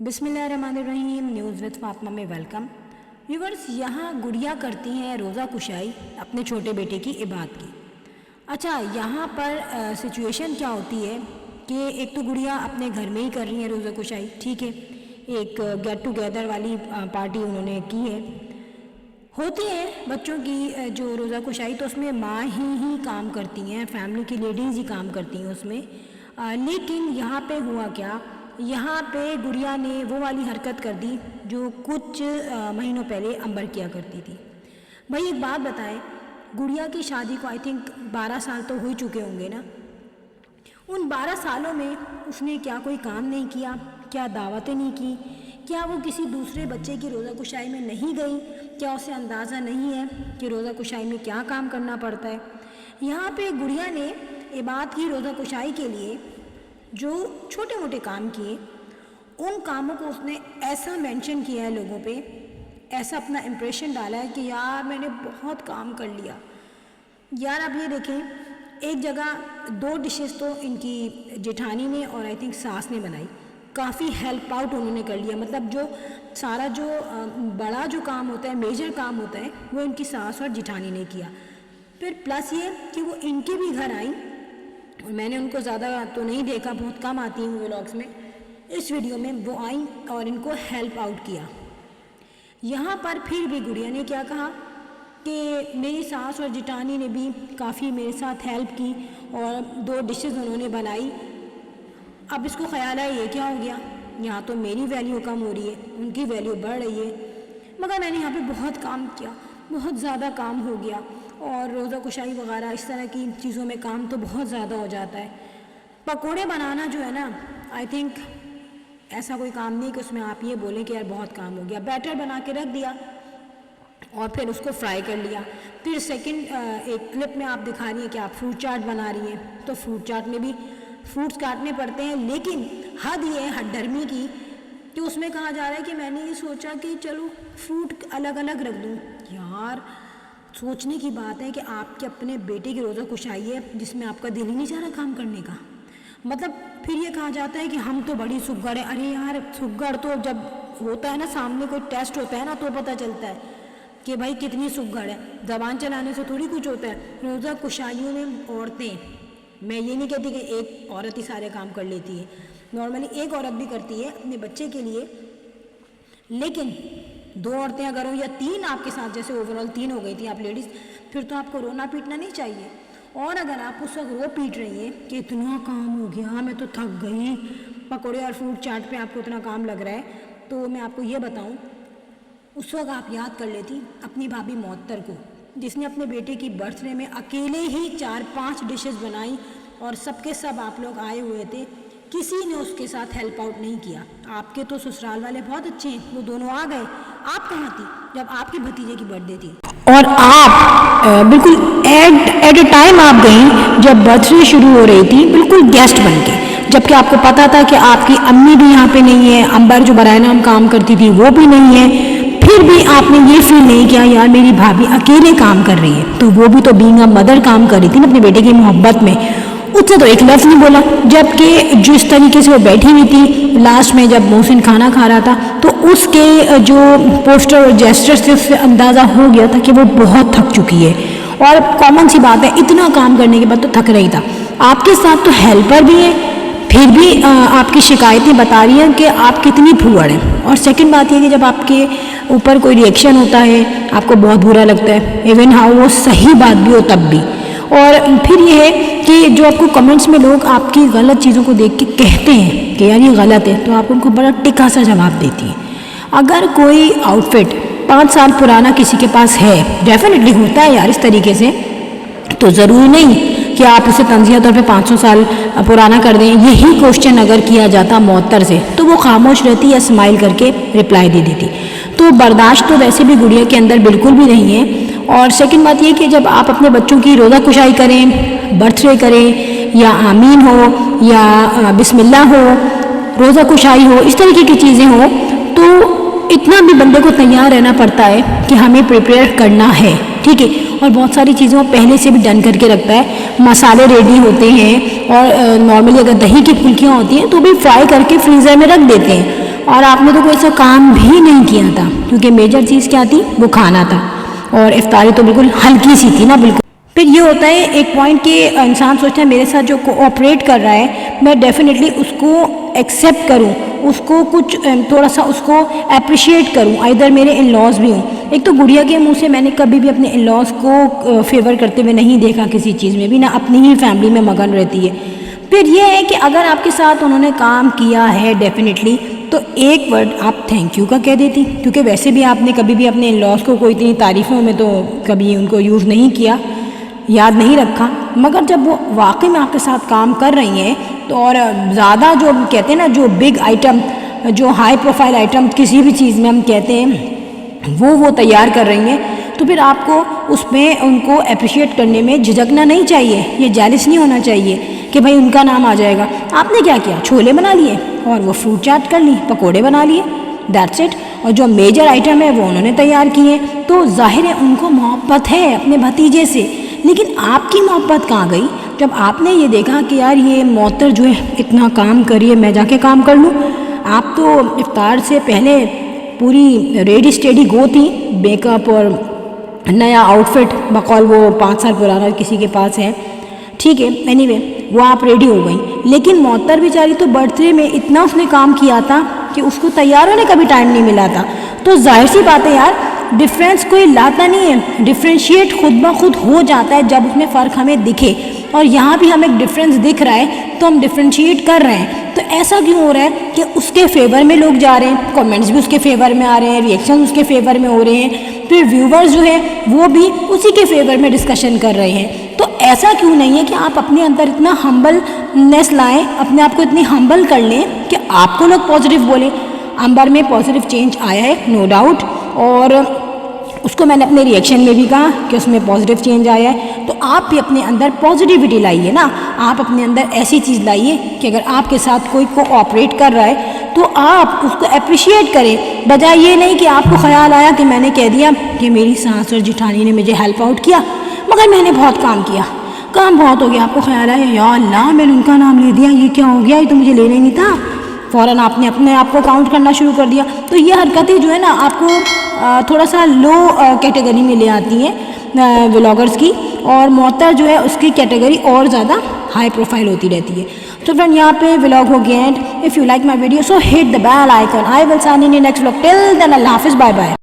बिस्मिल्लाहिर्रहमानिर्रहीम। News with Fatima में welcome. Viewers, यहाँ गुड़िया करती हैं रोज़ा कुशाई अपने छोटे बेटे की इबादत की। अच्छा, यहाँ पर सिचुएशन क्या होती है कि एक तो गुड़िया अपने घर में ही कर रही है रोज़ा कुशाई, ठीक है, एक गेट टुगेदर वाली पार्टी उन्होंने की है। होती है बच्चों की जो रोज़ा कुशाई, तो उसमें माँ ही काम करती हैं, फैमिली की लेडीज़ ही काम करती हैं उसमें। लेकिन यहाँ पे हुआ क्या, यहाँ पे गुड़िया ने वो वाली हरकत कर दी जो कुछ महीनों पहले अंबर किया करती थी। भाई एक बात बताएं, गुड़िया की शादी को आई थिंक 12 साल तो हो ही चुके होंगे ना। उन 12 सालों में उसने क्या कोई काम नहीं किया, क्या दावतें नहीं की, क्या वो किसी दूसरे बच्चे की रोज़ा कुशाई में नहीं गई, क्या उसे अंदाज़ा नहीं है कि रोज़ा कुशाई में क्या काम करना पड़ता है। यहाँ पे गुड़िया ने इबादत की रोज़ा कुशाई के लिए जो छोटे मोटे काम किए, उन कामों को उसने ऐसा मेंशन किया है लोगों पे, ऐसा अपना इम्प्रेशन डाला है कि यार मैंने बहुत काम कर लिया। यार आप ये देखें, एक जगह 2 डिशेस तो इनकी जेठानी ने और आई थिंक सास ने बनाई, काफ़ी हेल्प आउट उन्होंने कर लिया। मतलब जो सारा जो बड़ा जो काम होता है, मेजर काम होता है, वो इनकी सास और जेठानी ने किया। फिर प्लस ये कि वो इनके भी घर आई, और मैंने उनको ज़्यादा तो नहीं देखा, बहुत कम आती हैं व्लॉग्स में। इस वीडियो में वो आई और इनको हेल्प आउट किया। यहाँ पर फिर भी गुड़िया ने क्या कहा कि मेरी सास और जेठानी ने भी काफ़ी मेरे साथ हेल्प की और 2 डिशेस उन्होंने बनाई। अब इसको ख्याल है ये क्या हो गया, यहाँ तो मेरी वैल्यू कम हो रही है, उनकी वैल्यू बढ़ रही है। मगर मैंने यहाँ पे बहुत काम किया, बहुत ज़्यादा काम हो गया, और रोज़ा कुशाई वगैरह इस तरह की चीज़ों में काम तो बहुत ज़्यादा हो जाता है। पकोड़े बनाना जो है ना, आई थिंक ऐसा कोई काम नहीं कि उसमें आप ये बोलें कि यार बहुत काम हो गया। बैटर बना के रख दिया और फिर उसको फ्राई कर लिया। फिर सेकंड एक क्लिप में आप दिखा रही हैं कि आप फ्रूट चाट बना रही हैं, तो फ्रूट चाट में भी फ्रूट्स काटने पड़ते हैं। लेकिन हद ये है हड्डर्मी की कि उसमें कहा जा रहा है कि मैंने ये सोचा कि चलो फ्रूट अलग अलग रख दूँ। यार सोचने की बात है कि आपके अपने बेटे की रोज़ा कुशाई है जिसमें आपका दिल ही नहीं चाह रहा काम करने का। मतलब फिर ये कहा जाता है कि हम तो बड़ी सुग्गड़ है। अरे यार, सुग्गड़ तो जब होता है ना, सामने कोई टेस्ट होता है ना, तो पता चलता है कि भाई कितनी सुग्गड़ है। ज़बान चलाने से थोड़ी कुछ होता है। रोज़ा कुशाइयों में औरतें, मैं ये नहीं कहती कि एक औरत ही सारे काम कर लेती है, नॉर्मली एक औरत भी करती है अपने बच्चे के लिए। लेकिन 2 औरतें अगर हो या 3 आपके साथ, जैसे ओवरऑल 3 हो गई थी आप लेडीज़, फिर तो आपको रोना पीटना नहीं चाहिए। और अगर आप उस वक्त रो पीट रही हैं कि इतना काम हो गया, मैं तो थक गई, पकौड़े और फ्रूट चाट पे आपको इतना काम लग रहा है, तो मैं आपको ये बताऊं, उस वक्त आप याद कर लेती अपनी भाभी मोहत्तर को, जिसने अपने बेटे की बर्थडे में अकेले ही 4-5 डिशेस बनाई और सबके सब आप लोग आए हुए थे। किसी ने उसके साथ हेल्प आउट नहीं किया। आपके तो ससुराल वाले बहुत अच्छे हैं, वो दोनों आ गए। आप कहाँ थी जब आपके भतीजे की बर्थडे थी? और आप बिल्कुल एट अ टाइम आप गई जब बर्थडे शुरू हो रही थी, बिल्कुल गेस्ट बन के, जबकि आपको पता था कि आपकी अम्मी भी यहाँ पे नहीं है, अंबर जो बराए नाम काम करती थी वो भी नहीं है। फिर भी आपने ये फील नहीं किया यार मेरी भाभी अकेले काम कर रही है, तो वो भी तो बीइंग अ मदर काम कर रही थी अपने बेटे की मोहब्बत में। उससे तो एक लफ्ज़ नहीं बोला, जबकि जिस तरीके से वो बैठी हुई थी लास्ट में जब मोहसिन खाना खा रहा था, तो उसके जो पोस्टर और जेस्चर से उससे अंदाज़ा हो गया था कि वो बहुत थक चुकी है। और कॉमन सी बात है, इतना काम करने के बाद तो थक रही था। आपके साथ तो हेल्पर भी है, फिर भी आपकी शिकायतें बता रही हैं कि आप कितनी फूहड़ हैं। और सेकंड बात ये कि जब आपके ऊपर कोई रिएक्शन होता है आपको बहुत बुरा लगता है, इवन हाँ वो सही बात भी हो तब भी। और फिर ये है कि जो आपको कमेंट्स में लोग आपकी गलत चीज़ों को देख के कहते हैं कि यार ये गलत है, तो आप उनको बड़ा टिका सा जवाब देती है। अगर कोई आउटफिट 5 साल पुराना किसी के पास है, डेफिनेटली होता है यार इस तरीके से, तो ज़रूरी नहीं कि आप उसे तंज़िया तौर पे 500 साल पुराना कर दें। यही क्वेश्चन अगर किया जाता मोहत्तर से, तो वो खामोश रहती या स्माइल करके रिप्लाई दे देती। तो बर्दाश्त तो वैसे भी गुड़िया के अंदर बिल्कुल भी नहीं है। और सेकंड बात ये कि जब आप अपने बच्चों की रोज़ा कुशाई करें, बर्थडे करें, या आमीन हो या बिस्मिल्लाह हो, रोज़ा कुशाई हो, इस तरीके की चीज़ें हो, तो इतना भी बंदे को तैयार रहना पड़ता है कि हमें प्रिपेयर करना है, ठीक है। और बहुत सारी चीज़ें वो पहले से भी डन करके रखता है, मसाले रेडी होते हैं, और नॉर्मली अगर दही की फुल्कियाँ होती हैं तो भी फ्राई करके फ्रीज़र में रख देते हैं। اور آپ نے تو کوئی ایسا کام بھی نہیں کیا تھا، کیونکہ میجر چیز کیا تھی؟ وہ کھانا تھا، اور افطاری تو بالکل ہلکی سی تھی نا بالکل۔ پھر یہ ہوتا ہے ایک پوائنٹ کہ انسان سوچتا ہے میرے ساتھ جو کوآپریٹ کر رہا ہے میں ڈیفینیٹلی اس کو ایکسیپٹ کروں، اس کو کچھ تھوڑا سا اس کو اپریشیٹ کروں، ادھر میرے ان لاز بھی ہوں۔ ایک تو گڑیا کے منہ سے میں نے کبھی بھی اپنے ان لاز کو فیور کرتے ہوئے نہیں دیکھا کسی چیز میں بھی، نہ اپنی ہی فیملی میں مگن رہتی ہے۔ پھر یہ ہے کہ اگر آپ کے ساتھ انہوں نے کام کیا ہے ڈیفینیٹلی تو ایک ورڈ آپ تھینک یو کا کہہ دیتی، کیونکہ ویسے بھی آپ نے کبھی بھی اپنے ان لاز کو کوئی اتنی تعریفوں میں تو کبھی ان کو یوز نہیں کیا، یاد نہیں رکھا، مگر جب وہ واقعی میں آپ کے ساتھ کام کر رہی ہیں تو اور زیادہ جو کہتے ہیں نا جو بگ آئٹم، جو ہائی پروفائل آئٹم کسی بھی چیز میں ہم کہتے ہیں وہ تیار کر رہی ہیں، تو پھر آپ کو اس میں ان کو اپریشیٹ کرنے میں جھجکنا نہیں چاہیے، یہ جیلس نہیں ہونا چاہیے کہ بھائی ان کا نام آ جائے گا۔ آپ نے کیا کیا؟ چھولے بنا لیے اور وہ فروٹ چاٹ کر لی، پکوڑے بنا لیے، دیٹس اٹ۔ اور جو میجر آئٹم ہے وہ انہوں نے تیار کیے، تو ظاہر ہے ان کو محبت ہے اپنے بھتیجے سے، لیکن آپ کی محبت کہاں گئی جب آپ نے یہ دیکھا کہ یار یہ معطر جو ہے اتنا کام کریے، میں جا کے کام کر لوں۔ آپ تو افطار سے پہلے پوری ریڈی اسٹیڈی گو تھی، میک اپ اور نیا آؤٹ فٹ بقول وہ 5 سال پرانا کسی کے پاس ہے، ٹھیک ہے، اینی وے وہ آپ ریڈی ہو گئیں، لیکن معطر بیچاری تو برتھ ڈے میں اتنا اس نے کام کیا تھا کہ اس کو تیار ہونے کا بھی ٹائم نہیں ملا تھا۔ تو ظاہر سی بات ہے یار، ڈفرینس کوئی لاتا نہیں ہے، ڈفرینشیٹ خود بخود ہو جاتا ہے جب اس میں فرق ہمیں دکھے، اور یہاں بھی ہمیں ایک ڈفرینس دکھ رہا ہے تو ہم ڈفرینشیٹ کر رہے ہیں۔ تو ایسا کیوں ہو رہا ہے کہ اس کے فیور میں لوگ جا رہے ہیں، کمنٹس بھی اس کے فیور میں آ رہے ہیں، ریئیکشن اس کے فیور میں ہو رہے ہیں، پھر ویورز جو ہے وہ بھی اسی کے فیور میں ڈسکشن کر رہے ہیں۔ تو ایسا کیوں نہیں ہے کہ آپ اپنے اندر اتنا ہمبلنیس لائیں، اپنے آپ کو اتنی ہمبل کر لیں کہ آپ کو لوگ پازیٹیو بولیں۔ امبر میں پازیٹیو چینج آیا ہے نو ڈاؤٹ، اور اس کو میں نے اپنے ریئیکشن میں بھی کہا کہ اس میں پازیٹیو چینج آیا ہے، تو آپ بھی اپنے اندر پازیٹیوٹی لائیے نا، آپ اپنے اندر ایسی چیز لائیے کہ اگر آپ کے ساتھ کوئی کوآپریٹ کر رہا ہے تو آپ اس کو اپریشیٹ کریں، بجائے یہ نہیں کہ آپ کو خیال آیا کہ میں نے کہہ دیا کہ میری ساس اور جٹھانی نے مجھے ہیلپ آؤٹ کیا مگر میں نے بہت کام کیا، کام بہت ہو گیا، آپ کو خیال آیا یا اللہ میں نے ان کا نام لے دیا، یہ کیا ہو گیا، یہ تو مجھے لینا ہی نہیں تھا، فوراً آپ نے اپنے آپ کو کاؤنٹ کرنا شروع کر دیا۔ تو یہ حرکتیں جو ہے نا آپ کو تھوڑا سا لو کیٹیگری میں لے آتی ہیں ولاگرز کی، اور معطر جو ہے اس کی کیٹیگری اور زیادہ ہائی پروفائل ہوتی رہتی ہے۔ تو فرینڈ یہاں پہ ولاگ ہو گیا and if you like my video so hit the bell icon, I will sign in next vlog, till then اللہ حافظ، بائے بائے۔